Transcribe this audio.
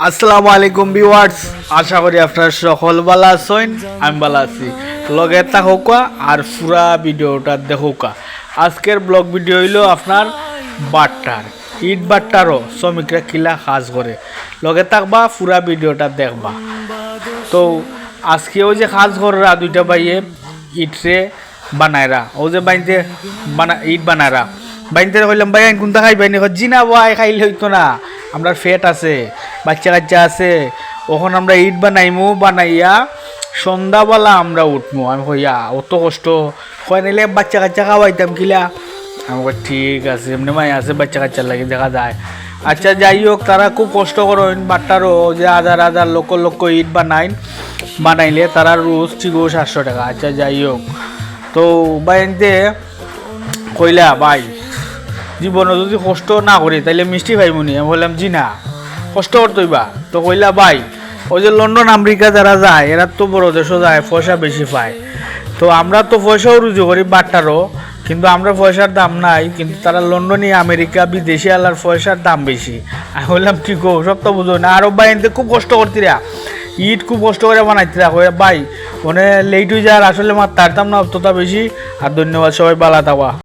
আসসালামু আলাইকুম ভিউয়ার্স, আশা করি আপনারা সকল ভালো আছেন। আমি ভালো আছি। লগে থাকুকা আর পুরা ভিডিওটা দেখুকা। আজকের ব্লগ ভিডিও হইলো আপনার বাট্টার ইট বাট্টারও শ্রমিকরা কিলা কাজ করে। লগে থাকবা, পুরা ভিডিওটা দেখবা। তো আজকেও যে কাজ করা দুইটা বাইয়ে ইটরে বানায়রা, ও যে বাইতে ইট বানায়রা বাইতে কইলাম ভাই কোনটা খাই বাইনি জি না ভাই খাইলে হইতো না, আমরা ফেট আছে, বাচ্চা কাচ্চা আছে, ওখানে আমরা ইট বানাইমু, বানাইয়া সন্ধ্যাবেলা আমরা উঠমু। আমি কইয়া অত কষ্ট হয় নিলে বাচ্চা কাচ্চা খাওয়াইতাম কিলা। আমি কই ঠিক আছে, এমনি মাই আছে বাচ্চা কাচ্চার লাগে দেখা যায়। আচ্ছা যাই হোক, তারা খুব কষ্ট করেন বাট্টারও, যে হাজার হাজার লক্ষ লক্ষ ইট বানাইলে তারা রোজ ঠিক 700 টাকা। আচ্ছা যাই হোক, তো বাইতে কইলা ভাই জীবনে যদি কষ্ট না করি তাইলে মিষ্টি পাইমুনি। আমি বললাম জি না, কষ্ট করতেইবা। তো কইলা ভাই ওই যে লন্ডন আমেরিকা যারা যায় এরা তো বড় দেশও যায়, পয়সা বেশি পায়। তো আমরা তো পয়সাও রুজু করি বাট্টারও, কিন্তু আমরা পয়সার দাম নাই, কিন্তু তারা লন্ডনে আমেরিকা বিদেশি আলার পয়সার দাম বেশি। আমি বললাম কি গো, সব তো বুঝো না। আরব ভাই এনতে খুব কষ্ট করতিরা, ইট খুব কষ্ট করে বানাইতিরা। ভাই মানে লেট হয়ে যায়, আসলে মার তারতাম না অতটা বেশি। আর ধন্যবাদ, সবাই ভালো থাকা।